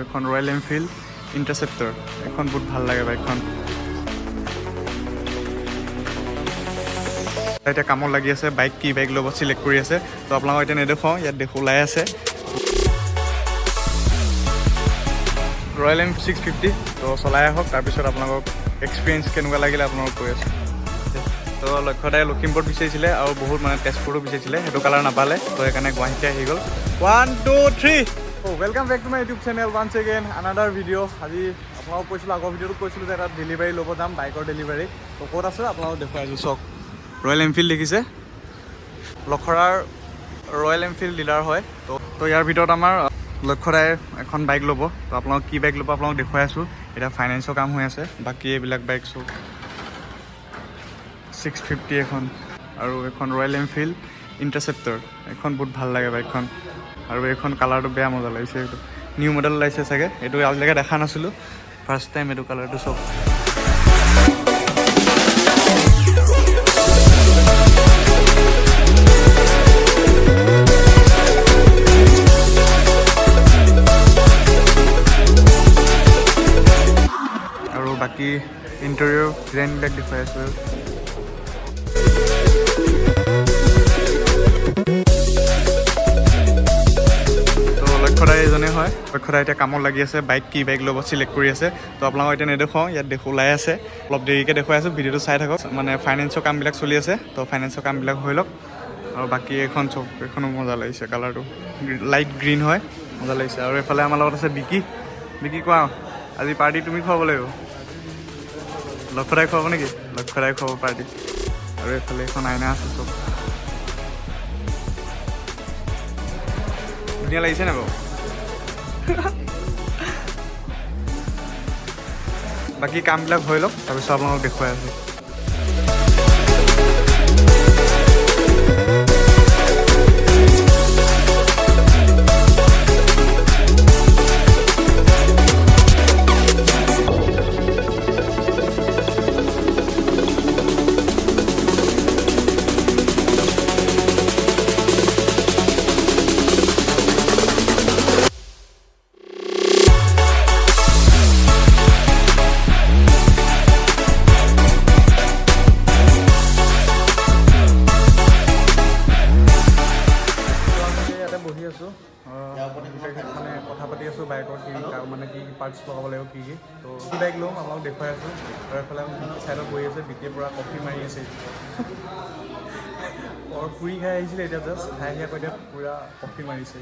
এখন royal Enfield interceptor এখন বহুত ভাল লাগে বাইকখন। এতিয়া কামত লাগি আছে, বাইক কি বাইক ল'ব চিলেক্ট কৰি আছে। তো আপোনালোকক এতিয়া নেদেখাওঁ, ইয়াত ওলাই আছে ৰয়েল এনফিল্ড 650। তো চলাই আহক, তাৰপিছত আপোনালোকক এক্সপিৰিয়েঞ্চ কেনেকুৱা লাগিলে আপোনালোকক কৈ আছোঁ। তো লক্ষ্যদাই লখিমপুৰত বিচাৰিছিলে আৰু বহুত তেজপুৰতো বিচাৰিছিলে, সেইটো কালাৰ নাপালে। তো সেইকাৰণে গুৱাহাটীতে আহি গ'ল। 1 2 3 welcome back to my YouTube channel once again another video'. আজি আপোনালোকক কৈছিলোঁ, আগৰ ভিডিঅ'টো কৈছিলোঁ যে এটা ডেলিভাৰী ল'ব যাম, বাইকৰ ডেলিভাৰী। তো ক'ত আছে আপোনালোকক দেখুৱাই আছোঁ। চাওক, ৰয়েল এনফিল্ড দেখিছে, লখৰাৰ ৰয়েল এনফিল্ড ডিলাৰ হয়। তো ইয়াৰ ভিতৰত আমাৰ লক্ষ্যদাই এখন বাইক ল'ব। তো আপোনালোকক কি বাইক ল'ব আপোনালোকক দেখুৱাই আছোঁ। এতিয়া ফাইনেন্সৰ কাম হৈ আছে, বাকী এইবিলাক বাইক চব 650 এখন, আৰু এখন ৰয়েল এনফিল্ড ইণ্টাৰচেপ্টৰ এখন বহুত ভাল লাগে বাইকখন। আৰু এইখন কালাৰটো বেয়া মজা লাগিছে, এইটো নিউ মডেল ওলাইছে চাগে, এইটো আজিলৈকে দেখা নাছিলোঁ, ফাৰ্ষ্ট টাইম এইটো কালাৰটো। চব আৰু বাকী ইণ্টেৰিয়ৰ ডিজাইনবিলাক দেখুৱাই আছোঁ। লক্ষ্যদাই এজনে হয়, লক্ষ্যদাই এতিয়া কামত লাগি আছে, বাইক কি বাইক ল'ব চিলেক্ট কৰি আছে। তো আপোনালোকক এতিয়া নেদেখাওঁ, ইয়াত ওলাই আছে, অলপ দেৰিকৈ দেখুৱাই আছোঁ। ভিডিঅ'টো চাই থাকক। ফাইনেন্সৰ কামবিলাক চলি আছে, তো ফাইনেন্সৰ কামবিলাক হৈ লওক। আৰু বাকী এইখন চব, এইখনো মজা লাগিছে, কালাৰটো লাইট গ্ৰীণ হয়, মজা লাগিছে। আৰু এইফালে আমাৰ লগত আছে বিকি। বিকি কোৱা, আজি পাৰ্টি তুমি খুৱাব লাগিব। লক্ষ্যদাই খুৱাব নেকি? লক্ষ্যদাই খুৱাব পাৰ্টি। আৰু এইফালে এখন আইনা আছে, চব ধুনীয়া লাগিছে নাই বাৰু? বাকী কামবিলাক হৈ লওক, তাৰপিছত আপোনালোকক দেখুৱাই আছোঁ। কথা পাতি আছোঁ বাইকৰ কি কি পাৰ্টছ লগাব লাগিব, কি তো কি বাইক ল'ম আপোনালোকক দেখুৱাই আছোঁ। আৰু এইফালে ছাইডত বহি আছে, বিকিৰ পৰা কফি মাৰি আছে, পুৰি খাই আহিছিলে, এতিয়া জাষ্ট খাই আহি আকৌ এতিয়া পূৰা কফি মাৰিছে।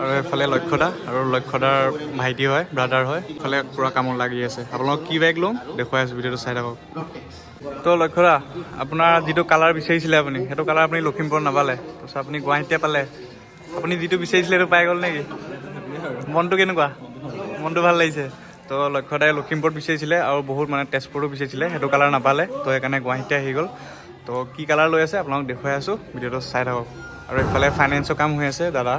আৰু এইফালে লক্ষ্যদা, আৰু লক্ষ্যদাৰ ভাইটি হয়, ব্ৰাদাৰ হয়, এইফালে পূৰা কামত লাগি আছে। আপোনালোকক কি বাইক ল'ম দেখুৱাই আছোঁ, ভিডিঅ'টো চাই থাকক। তো লক্ষ্যদা, আপোনাৰ যিটো কালাৰ বিচাৰিছিলে আপুনি, সেইটো কালাৰ আপুনি লখিমপুৰত নাপালে, তাৰপিছত আপুনি গুৱাহাটীতে পালে। আপুনি যিটো বিচাৰিছিলে সেইটো পাই গ'ল নেকি? মনটো কেনেকুৱা? মনটো ভাল লাগিছে। তো লক্ষ্যদাই লখিমপুৰত বিচাৰিছিলে আৰু বহুত তেজপুৰতো বিচাৰিছিলে, সেইটো কালাৰ নাপালে। তো সেইকাৰণে গুৱাহাটীতে আহি গ'ল। তো কি কালাৰ লৈ আছে আপোনালোকক দেখুৱাই আছোঁ, ভিডিঅ'টো চাই থাকক। আৰু এইফালে ফাইনেন্সৰ কাম হৈ আছে দাদা,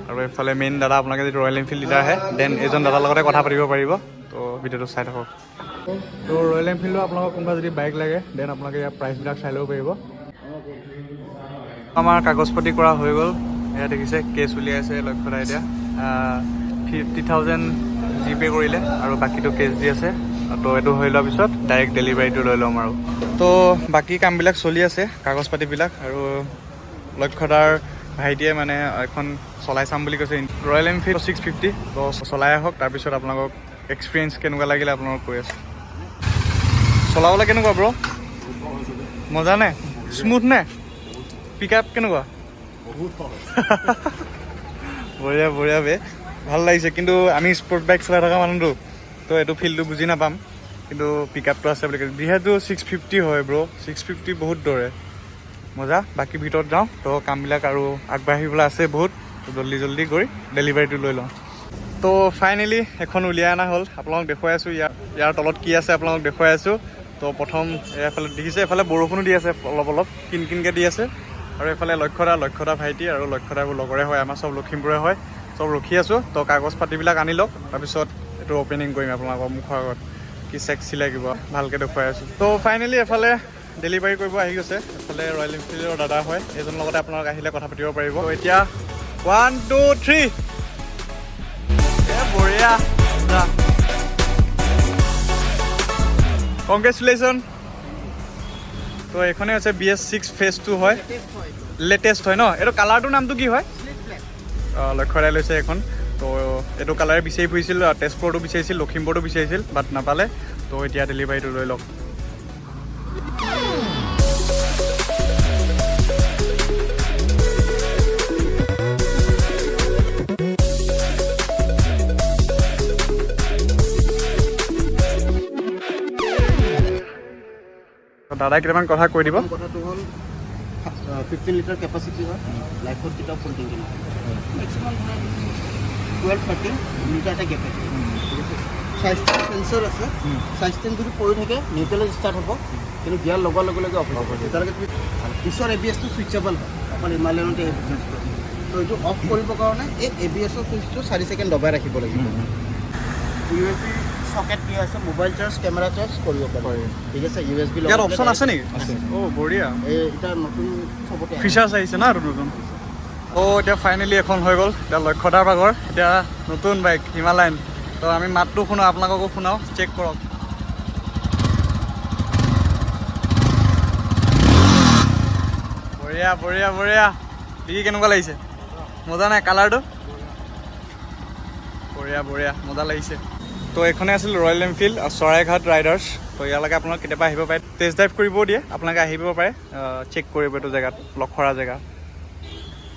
আৰু এইফালে মেইন দাদা আপোনালোকে যদি ৰয়েল এনফিল্ড ডিলাৰ আহে, দেন এইজন দাদাৰ লগতে কথা পাতিব পাৰিব। তো ভিডিঅ'টো চাই থাকক। তো ৰয়েল এনফিল্ডৰ আপোনালোকক কোনোবা যদি বাইক লাগে, দেন আপোনালোকে ইয়াৰ প্ৰাইচবিলাক চাই ল'ব পাৰিব। আমাৰ কাগজ পাতি কৰা হৈ গ'ল, এয়া দেখিছে কেছ উলিয়াই আছে লক্ষ্যদাই। এতিয়া 50,000 জিপে' কৰিলে আৰু বাকীটো কেছ দি আছে। তো এইটো হৈ লোৱাৰ পিছত ডাইৰেক্ট ডেলিভাৰীটো লৈ ল'ম। আৰু তো বাকী কামবিলাক চলি আছে, কাগজ পাতিবিলাক। আৰু লক্ষ্যদাৰ ভাইটিয়ে এখন চলাই চাম বুলি কৈছে, ৰয়েল এনফিল্ড 650। তো চলাই আহক, তাৰপিছত আপোনালোকক এক্সপিৰিয়েঞ্চ কেনেকুৱা লাগিলে আপোনালোকক কৈ আছোঁ। চলাবলৈ কেনেকুৱা ব্ৰ? মজা নে? স্মুথ নে? পিক আপ কেনেকুৱা? বঢ়িয়া বঢ়িয়া বে, ভাল লাগিছে। কিন্তু আমি স্পৰ্ট বাইক চলাই থকা মানুহটো, তো এইটো ফিল্ডটো বুজি নাপাম, কিন্তু পিক আপটো আছে বুলি কৈছে। যিহেতু 650 হয় ব্ৰ, 650 বহুত দৌৰে, মজা। বাকী ভিতৰত যাওঁ, তো কামবিলাক আৰু আগবাঢ়িবলৈ আছে বহুত, তো জল্দি গৈ ডেলিভাৰীটো লৈ লওঁ। তো ফাইনেলি এখন উলিয়াই অনা হ'ল, আপোনালোকক দেখুৱাই আছোঁ। ইয়াৰ তলত কি আছে আপোনালোকক দেখুৱাই আছোঁ। তো প্ৰথম এইফালে দেখিছে, এইফালে বৰষুণো দি আছে, অলপ কিনকিনকৈ দি আছে। আৰু এইফালে লক্ষ্যদা ভাইটি, আৰু লক্ষ্যদাবোৰ লগৰে হয়, আমাৰ চব লখিমপুৰে হয়। চব ৰখি আছোঁ। তো কাগজ পাতিবিলাক আনি লওক, তাৰপিছত এইটো অ'পেনিং কৰিম আপোনালোকৰ মুখৰ আগত, কি চেক্সি লাগিব ভালকৈ দেখুৱাই আছোঁ। তো ফাইনেলি এফালে ডেলিভাৰী কৰিব আহি গৈছে, এফালে ৰয়েল এনফিল্ডৰ দাদা হয়, এইজনৰ লগতে আপোনালোক আহিলে কথা পাতিব পাৰিব। তো এতিয়া 1 2 3 বঢ়িয়া কংগ্ৰেচুলেশ্যন। তো এইখনে হৈছে BS6 ফেজ 2 হয়, লেটেষ্ট হয় ন। এইটো কালাৰটোৰ নামটো কি হয়? লক্ষ্যৰাই লৈছে এখন। তো এইটো কালাৰে বিচাৰি ফুৰিছিল, তেজপুৰতো বিচাৰিছিল, লখিমপুৰতো বিচাৰিছিল, বাট নাপালে। তো এতিয়া ডেলিভাৰীটো লৈ লওক। দাদাই কেইটামান কথা কৈ দিব। কথাটো হ'ল 15 লিটাৰ কেপাচিটি হয়, লাইফত কেতিয়াও ফুল টেংকি নহয়। মেক্সিমাম 12-13 লিটাৰ এটা গেপ থাকে। চাইজ চেঞ্চৰ আছে, চাইজ চেঞ্চ যদি পৰি থাকে নিউট্ৰেলত ষ্টাৰ্ট হ'ব, কিন্তু গিয়াৰ লগোৱাৰ লগে লগে অফ হ'ব। তেতিয়ালৈকে তুমি পিছৰ ABS-টো ছুইচেবল হয়, অকল হিমালয়নতে ইউজ কৰে। তো এইটো অফ কৰিবৰ কাৰণে এই ABS-ৰ ছুইচটো 4 ছেকেণ্ড দবাই ৰাখিব লাগিব। USB সকেট কি আছে, মোবাইল চাৰ্জ, কেমেৰা চাৰ্জ কৰিব পাৰি। ঠিক আছে, USB ইয়াত অপশ্যন আছে নেকি? অ' বঢ়িয়া, এটা নতুন চবতে ফিচাৰ্ছ আহিছে না নতুন। এতিয়া ফাইনেলি এখন হৈ গ'ল। এতিয়া লক্ষ্যতাৰ ভাগৰ এতিয়া নতুন বাইক হিমালয়ান। তো আমি মাতটো শুনো, আপোনালোককো শুনাও, চেক কৰক। বঢ়িয়া বঢ়িয়া বঢ়িয়া। দেখি কেনেকুৱা লাগিছে? মজা নাই কালাৰটো? বঢ়িয়া বঢ়িয়া, মজা লাগিছে। তো এইখনে আছিল ৰয়েল এনফিল্ড চৰাইঘাট ৰাইডাৰ্ছ। তো ইয়ালৈকে আপোনালোক কেতিয়াবা আহিব পাৰে, টেষ্ট ড্ৰাইভ কৰিবও দিয়ে, আপোনালোকে আহিব পাৰে, চেক কৰিব এইটো জেগাত, লখৰা জেগা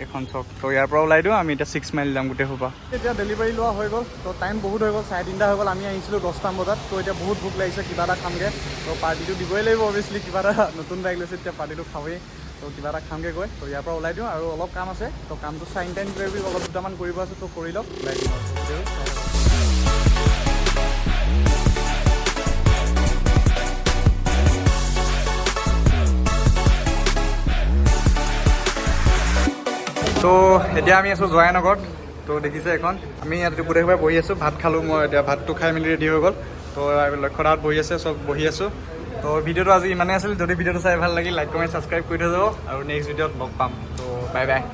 এখন চক। তো ইয়াৰ পৰা ওলাই দিওঁ, আমি এতিয়া 6 মাইল যাম গোটেই সোপা। এতিয়া ডেলিভাৰী লোৱা হৈ গ'ল। তো টাইম বহুত হৈ গ'ল, 3:30 হৈ গ'ল। আমি আহিছিলোঁ 10টা বজাত। তো এতিয়া বহুত ভোক লাগিছে, কিবা এটা খামগৈ। তো পাৰ্টিটো দিবই লাগিব অভিয়াছলি, কিবা এটা নতুন বাইক লৈছে এতিয়া পাৰ্টিটো খাওঁৱেই। তো কিবা এটা খামগৈ গৈ। তো ইয়াৰ পৰা ওলাই দিওঁ, আৰু অলপ কাম আছে। তো কামটো চাইন টাইন কৰি অলপ দুটামান কৰিব আছে, তো কৰি লওক, ওলাই দিম আৰু। তো এতিয়া আমি আছোঁ জয়ানগৰত। তো দেখিছে এখন, আমি ইয়াত গোটেই সোপাই বহি আছোঁ, ভাত খালোঁ। মই এতিয়া ভাতটো খাই মেলি ৰেডি হৈ গ'ল। তো লক্ষ্যদাত বহি আছে, চব বহি আছোঁ। তো ভিডিঅ'টো আজি ইমানেই আছিল। যদি ভিডিঅ'টো চাই ভাল লাগিল, লাইক কমেণ্ট ছাবস্ক্ৰাইব কৰি থৈ যাব, আৰু নেক্সট ভিডিঅ'ত লগ পাম। তো বাই বাই।